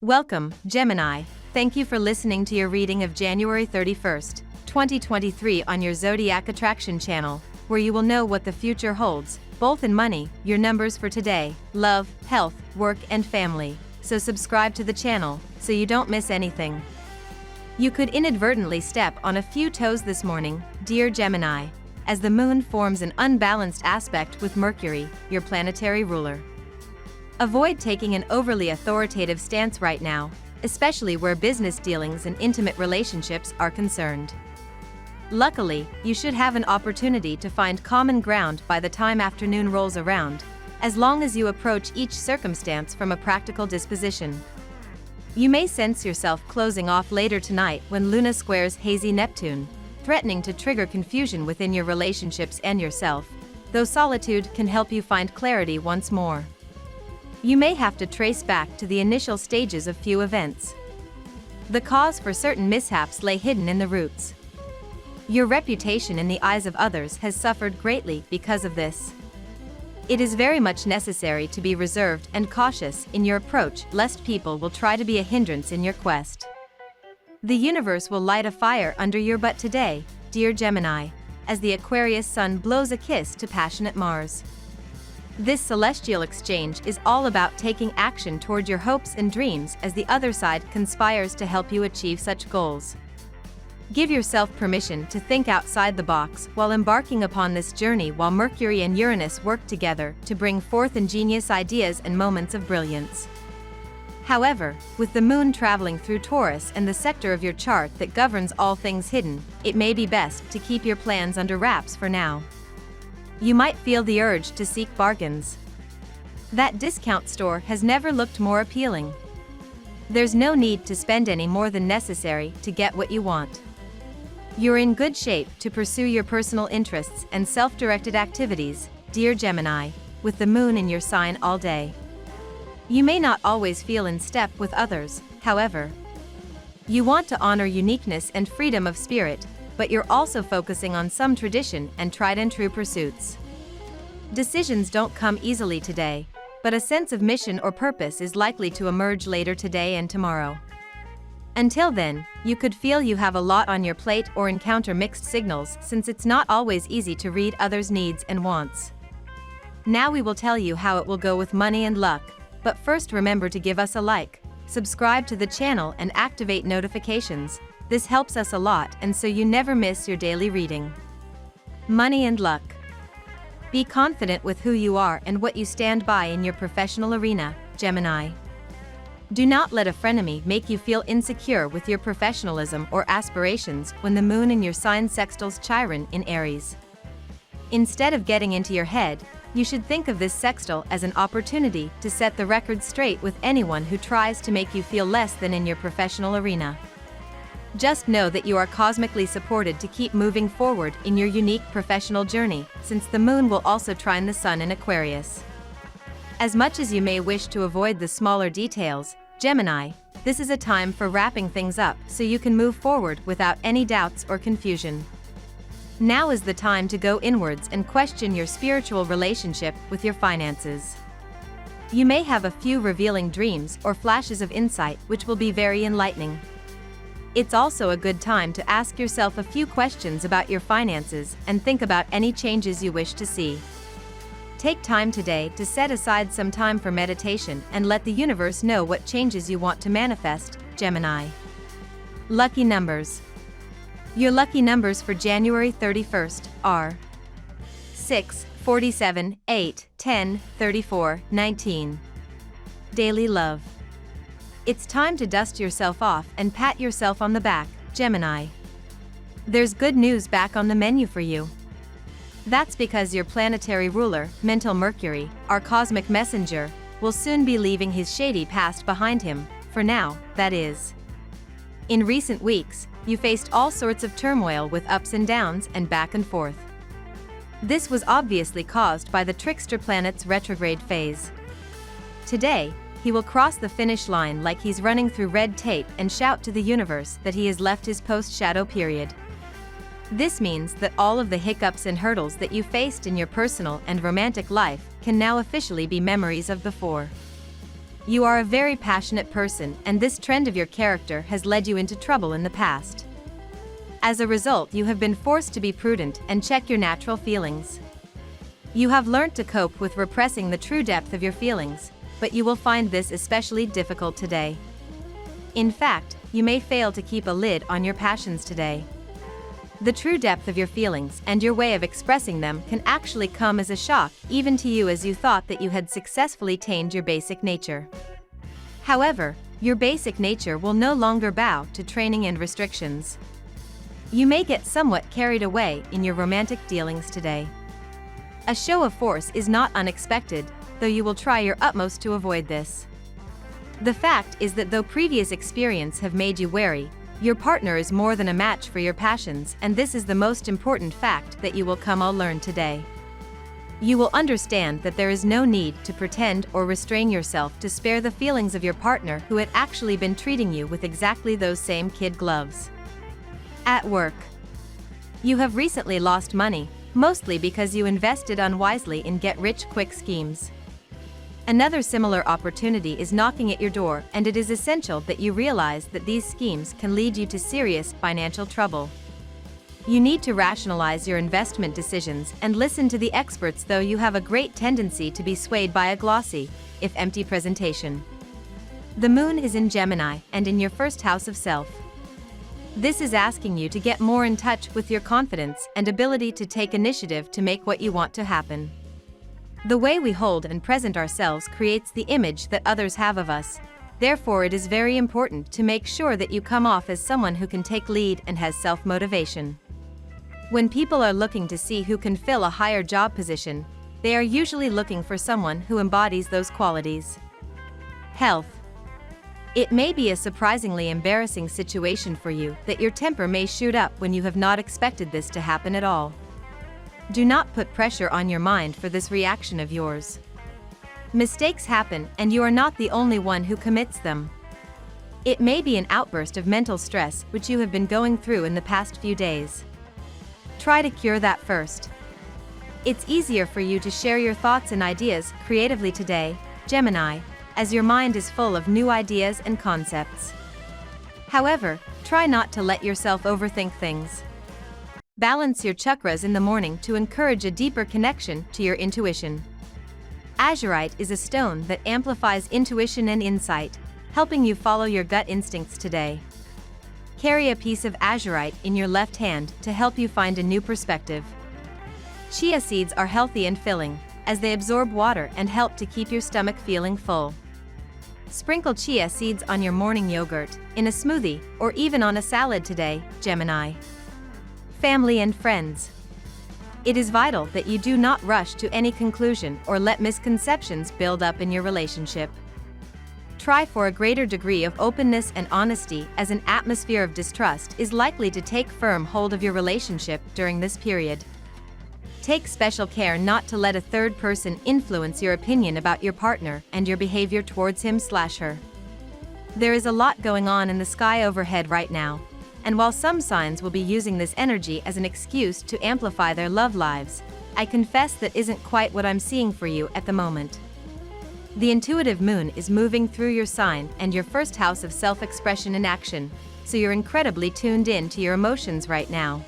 Welcome, Gemini. Thank you for listening to your reading of January 31st, 2023 on your Zodiac Attraction channel, where you will know what the future holds, both in money, your numbers for today, love, health, work and family. So subscribe to the channel, so you don't miss anything. You could inadvertently step on a few toes this morning, dear Gemini, as the moon forms an unbalanced aspect with Mercury, your planetary ruler. Avoid taking an overly authoritative stance right now, especially where business dealings and intimate relationships are concerned. Luckily, you should have an opportunity to find common ground by the time afternoon rolls around, as long as you approach each circumstance from a practical disposition. You may sense yourself closing off later tonight when Luna squares hazy Neptune, threatening to trigger confusion within your relationships and yourself, though solitude can help you find clarity once more. You may have to trace back to the initial stages of few events. The cause for certain mishaps lay hidden in the roots. Your reputation in the eyes of others has suffered greatly because of this. It is very much necessary to be reserved and cautious in your approach, lest people will try to be a hindrance in your quest. The universe will light a fire under your butt today, dear Gemini, as the Aquarius sun blows a kiss to passionate Mars. This celestial exchange is all about taking action toward your hopes and dreams as the other side conspires to help you achieve such goals. Give yourself permission to think outside the box while embarking upon this journey, while Mercury and Uranus work together to bring forth ingenious ideas and moments of brilliance. However, with the moon traveling through Taurus and the sector of your chart that governs all things hidden, it may be best to keep your plans under wraps for now. You might feel the urge to seek bargains. That discount store has never looked more appealing. There's no need to spend any more than necessary to get what you want. You're in good shape to pursue your personal interests and self-directed activities, dear Gemini, with the moon in your sign all day. You may not always feel in step with others, however. You want to honor uniqueness and freedom of spirit, but you're also focusing on some tradition and tried-and-true pursuits. Decisions don't come easily today, but a sense of mission or purpose is likely to emerge later today and tomorrow. Until then, you could feel you have a lot on your plate or encounter mixed signals, since it's not always easy to read others' needs and wants. Now we will tell you how it will go with money and luck, but first remember to give us a like, subscribe to the channel and activate notifications. This helps us a lot, and so you never miss your daily reading. Money and luck. Be confident with who you are and what you stand by in your professional arena, Gemini. Do not let a frenemy make you feel insecure with your professionalism or aspirations when the moon in your sign sextiles Chiron in Aries. Instead of getting into your head, you should think of this sextile as an opportunity to set the record straight with anyone who tries to make you feel less than in your professional arena. Just know that you are cosmically supported to keep moving forward in your unique professional journey, since the moon will also trine the sun in Aquarius. As much as you may wish to avoid the smaller details, Gemini, this is a time for wrapping things up so you can move forward without any doubts or confusion. Now is the time to go inwards and question your spiritual relationship with your finances. You may have a few revealing dreams or flashes of insight which will be very enlightening. It's also a good time to ask yourself a few questions about your finances and think about any changes you wish to see. Take time today to set aside some time for meditation and let the universe know what changes you want to manifest, Gemini. Lucky numbers. Your lucky numbers for January 31st are 6, 47, 8, 10, 34, 19. Daily love. It's time to dust yourself off and pat yourself on the back, Gemini. There's good news back on the menu for you. That's because your planetary ruler, mental Mercury, our cosmic messenger, will soon be leaving his shady past behind him, for now, that is. In recent weeks, you faced all sorts of turmoil with ups and downs and back and forth. This was obviously caused by the trickster planet's retrograde phase. Today, he will cross the finish line like he's running through red tape and shout to the universe that he has left his post-shadow period. This means that all of the hiccups and hurdles that you faced in your personal and romantic life can now officially be memories of before. You are a very passionate person, and this trend of your character has led you into trouble in the past. As a result, you have been forced to be prudent and check your natural feelings. You have learned to cope with repressing the true depth of your feelings, but you will find this especially difficult today. In fact, you may fail to keep a lid on your passions today. The true depth of your feelings and your way of expressing them can actually come as a shock even to you, as you thought that you had successfully tamed your basic nature. However, your basic nature will no longer bow to training and restrictions. You may get somewhat carried away in your romantic dealings today. A show of force is not unexpected, though you will try your utmost to avoid this. The fact is that though previous experience have made you wary, your partner is more than a match for your passions, and this is the most important fact that you will come all learn today. You will understand that there is no need to pretend or restrain yourself to spare the feelings of your partner who had actually been treating you with exactly those same kid gloves. At work. You have recently lost money, mostly because you invested unwisely in get-rich-quick schemes. Another similar opportunity is knocking at your door, and it is essential that you realize that these schemes can lead you to serious financial trouble. You need to rationalize your investment decisions and listen to the experts, though you have a great tendency to be swayed by a glossy, if empty, presentation. The moon is in Gemini and in your first house of self. This is asking you to get more in touch with your confidence and ability to take initiative to make what you want to happen. The way we hold and present ourselves creates the image that others have of us. Therefore, it is very important to make sure that you come off as someone who can take lead and has self-motivation. When people are looking to see who can fill a higher job position, they are usually looking for someone who embodies those qualities. Health. It may be a surprisingly embarrassing situation for you that your temper may shoot up when you have not expected this to happen at all. Do not put pressure on your mind for this reaction of yours. Mistakes happen, and you are not the only one who commits them. It may be an outburst of mental stress which you have been going through in the past few days. Try to cure that first. It's easier for you to share your thoughts and ideas creatively today, Gemini, as your mind is full of new ideas and concepts. However, try not to let yourself overthink things. Balance your chakras in the morning to encourage a deeper connection to your intuition. Azurite is a stone that amplifies intuition and insight, helping you follow your gut instincts today. Carry a piece of azurite in your left hand to help you find a new perspective. Chia seeds are healthy and filling, as they absorb water and help to keep your stomach feeling full. Sprinkle chia seeds on your morning yogurt, in a smoothie, or even on a salad today, Gemini. Family and friends. It is vital that you do not rush to any conclusion or let misconceptions build up in your relationship. Try for a greater degree of openness and honesty, as an atmosphere of distrust is likely to take firm hold of your relationship during this period. Take special care not to let a third person influence your opinion about your partner and your behavior towards him/her. There is a lot going on in the sky overhead right now, and while some signs will be using this energy as an excuse to amplify their love lives, I confess that isn't quite what I'm seeing for you at the moment. The intuitive moon is moving through your sign and your first house of self-expression and action, so you're incredibly tuned in to your emotions right now.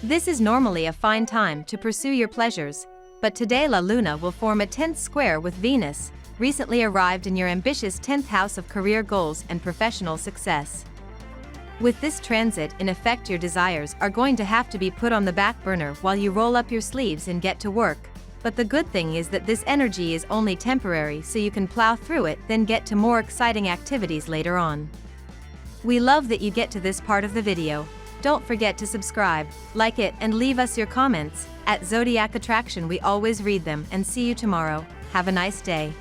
This is normally a fine time to pursue your pleasures, but today La Luna will form a 10th square with Venus, recently arrived in your ambitious 10th house of career goals and professional success. With this transit in effect, your desires are going to have to be put on the back burner while you roll up your sleeves and get to work, but the good thing is that this energy is only temporary, so you can plow through it, then get to more exciting activities later on. We love that you get to this part of the video. Don't forget to subscribe, like it, and leave us your comments. At Zodiac Attraction we always read them, and see you tomorrow. Have a nice day.